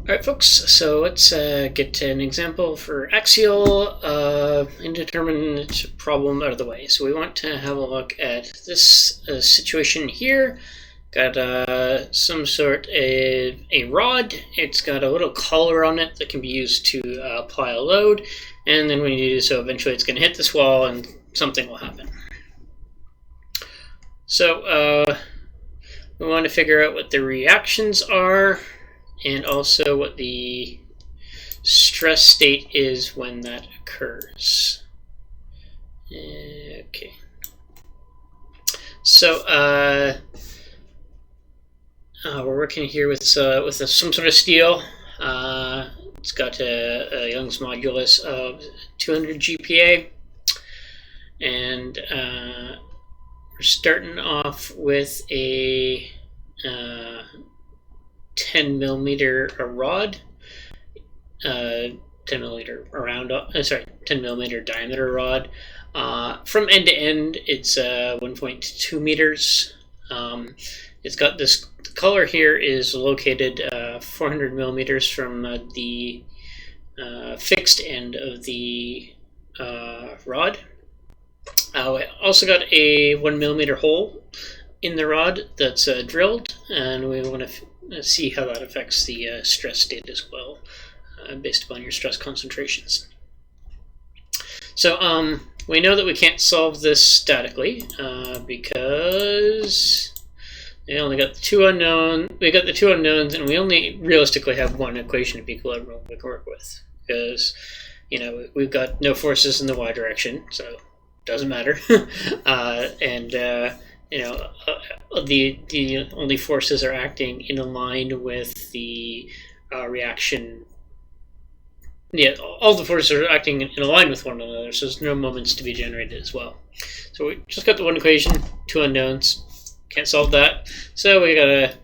Alright folks, so let's get an example for axial indeterminate problem out of the way. So we want to have a look at this situation here. Got some sort of a rod. It's got a little collar on it that can be used to apply a load, and then when you do so, eventually it's going to hit this wall and something will happen. So we want to figure out what the reactions are, and also what the stress state is when that occurs. Okay. So we're working here with some sort of steel. It's got a Young's modulus of 200 GPa, and we're starting off with a 10 millimeter rod, 10 millimeter diameter rod. From end to end, it's 1.2 meters. It's got this collar here is located 400 millimeters from the fixed end of the rod. We also got a 1 millimeter hole in the rod that's drilled, and we want to see how that affects the stress state as well, based upon your stress concentrations. So we know that we can't solve this statically because we only got the two unknowns. We got the two unknowns, and we only realistically have one equation of equilibrium we can work with, because we've got no forces in the y direction, so it doesn't matter. The only forces are acting in line with the reaction. Yeah, all the forces are acting in line with one another, so there's no moments to be generated as well. So we just got the one equation, two unknowns. Can't solve that, so we gotta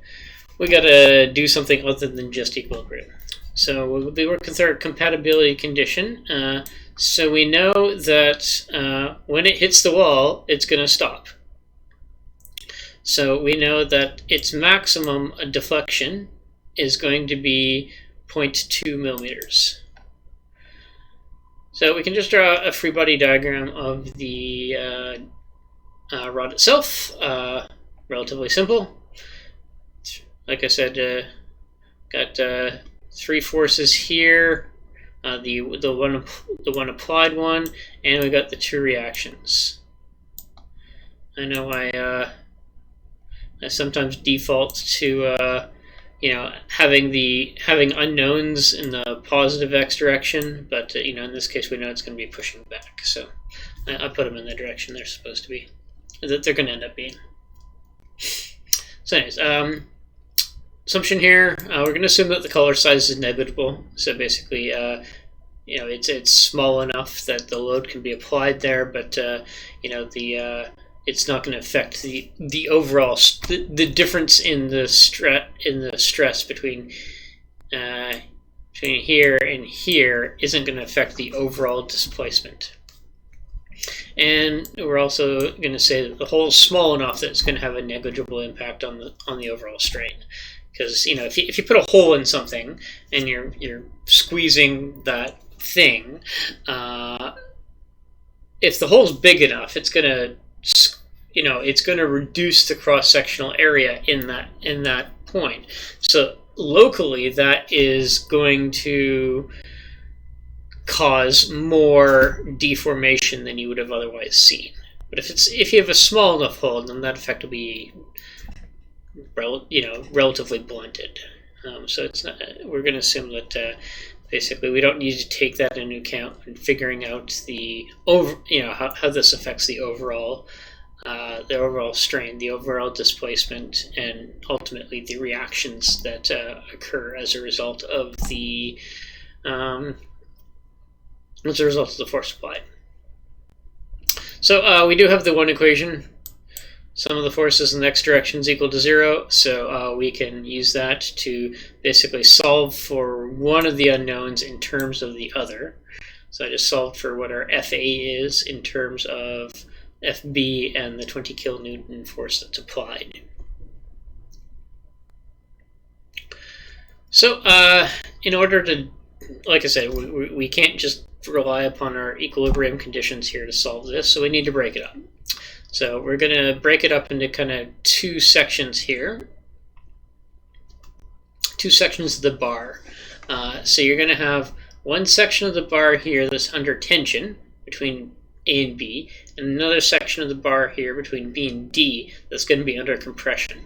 do something other than just equilibrium. So we'll be working with our compatibility condition. So we know that when it hits the wall, it's going to stop. So we know that its maximum deflection is going to be 0.2 millimeters. So we can just draw a free body diagram of the rod itself. Relatively simple. Like I said, got three forces here. The one applied one, and we got the two reactions. I know I sometimes default to having unknowns in the positive x direction, but in this case we know it's going to be pushing back, so I put them in the direction they're supposed to be, that they're going to end up being. So anyways, assumption here, we're going to assume that the collar size is negligible. So basically, it's small enough that the load can be applied there, but it's not going to affect the overall the difference in the stress between here and here isn't going to affect the overall displacement. And we're also going to say that the hole is small enough that it's going to have a negligible impact on the overall strain. Because if you put a hole in something and you're squeezing that thing, if the hole's big enough, it's going to reduce the cross-sectional area in that point. So locally, that is going to cause more deformation than you would have otherwise seen. But if you have a small enough hole, then that effect will be relatively blunted. So it's not. We're going to assume that basically we don't need to take that into account in figuring out how this affects the overall strain, the overall displacement, and ultimately the reactions that occur as a result of the force applied. So we do have the one equation. Sum of the forces in the x direction is equal to 0, so we can use that to basically solve for one of the unknowns in terms of the other. So I just solved for what our FA is in terms of FB and the 20 kilonewton force that's applied. So in order to, like I said, we can't just rely upon our equilibrium conditions here to solve this, so we need to break it up. So we're going to break it up into kind of two sections here. Two sections of the bar. So you're going to have one section of the bar here that's under tension between A and B, and another section of the bar here between B and D that's going to be under compression.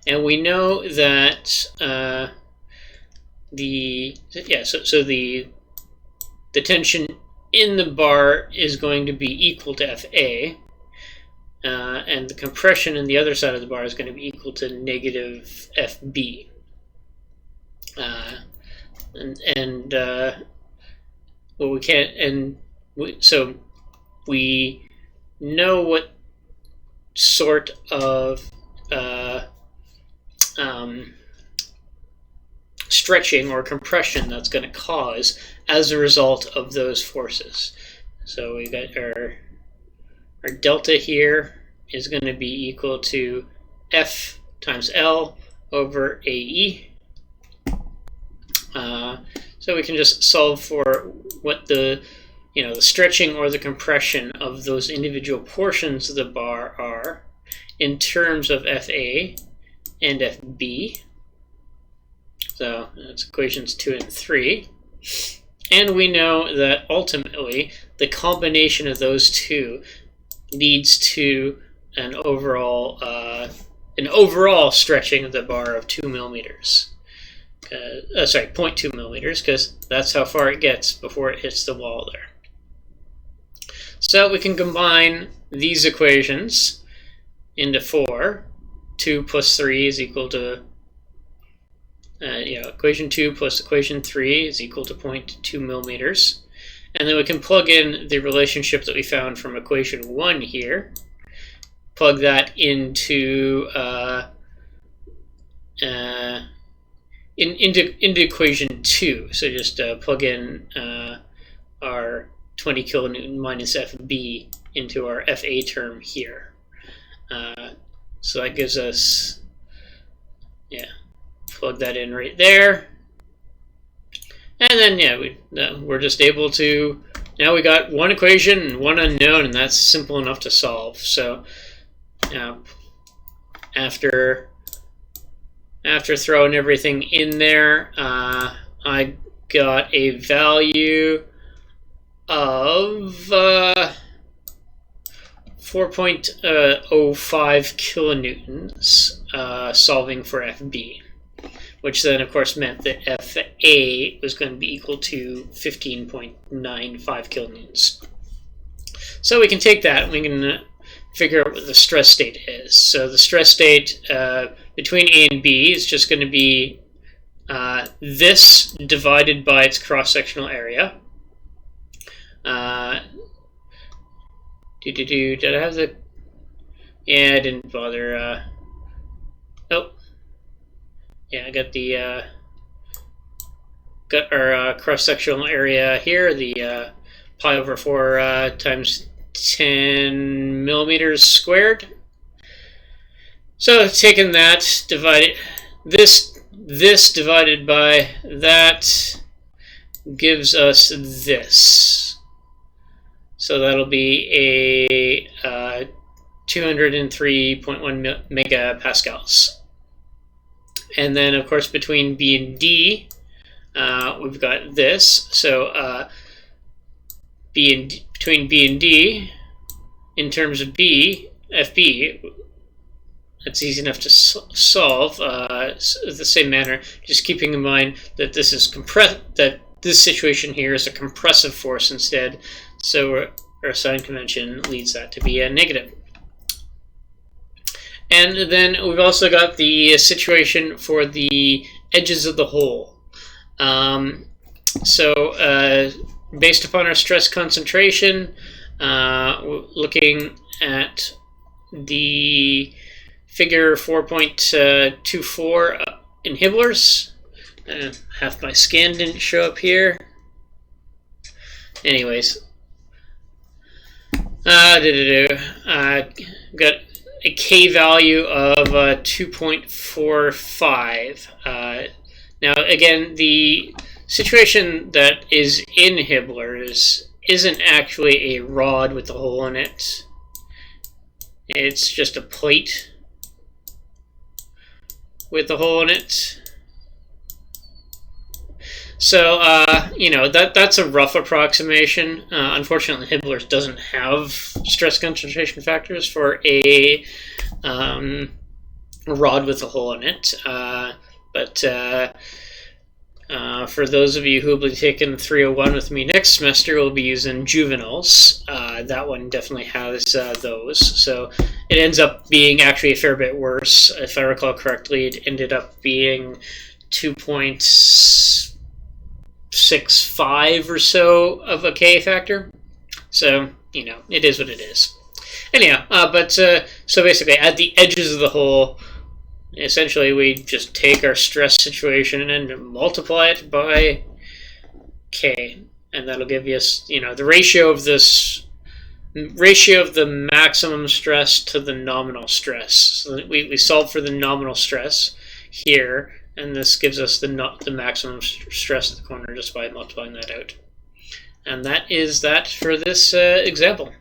And we know that the tension in the bar is going to be equal to FA, and the compression in the other side of the bar is going to be equal to negative FB. So we know what sort of stretching or compression that's going to cause as a result of those forces. So we got our delta here is going to be equal to F times L over AE. So we can just solve for what the stretching or the compression of those individual portions of the bar are in terms of FA and FB. So that's equations 2 and 3. And we know that ultimately the combination of those two leads to an overall stretching of the bar of 2 millimeters. 0.2 millimeters, because that's how far it gets before it hits the wall there. So we can combine these equations into 4. 2 plus 3 is equal to equation 2 plus equation 3 is equal to 0.2 millimeters. And then we can plug in the relationship that we found from equation 1 here. Plug that into into equation 2. So just plug in our 20 kilonewton minus FB into our FA term here. So that gives us, plug that in right there. And then, we're just able to, now we got one equation and one unknown, and that's simple enough to solve. So after throwing everything in there, I got a value of 4.05 kilonewtons solving for FB, which then of course meant that FA was going to be equal to 15.95 kilonewtons. So we can take that and we can figure out what the stress state is. So the stress state between A and B is just going to be this divided by its cross-sectional area. Did I have the... Yeah, I didn't bother. Oh. Yeah, I got the... got our cross-sectional area here, the pi over 4 times 10 millimeters squared. So taking that, divided this divided by that gives us this. So that'll be a 203.1 megapascals. And then of course between B and D, we've got this. So between B and D, in terms of B, FB, that's easy enough to solve the same manner. Just keeping in mind that this is that this situation here is a compressive force instead. So our sign convention leads that to be a negative. And then we've also got the situation for the edges of the hole. Based upon our stress concentration, looking at the figure 4.24 in Hibbler's, half my scan didn't show up here. Anyways, got a K value of 2.45. Now, again, the situation that is in Hibbler's isn't actually a rod with a hole in it. It's just a plate with a hole in it. So, that's a rough approximation. Unfortunately, Hibbler's doesn't have stress concentration factors for a rod with a hole in it. But for those of you who will be taking 301 with me next semester, we'll be using juveniles. That one definitely has those. So it ends up being actually a fair bit worse. If I recall correctly, it ended up being 2.65 or so of a K factor. So, it is what it is. Anyhow, so basically at the edges of the hole, essentially we just take our stress situation and multiply it by K, and that'll give us, the ratio of the maximum stress to the nominal stress. So we solve for the nominal stress here, and this gives us the maximum stress at the corner just by multiplying that out. And that is that for this example.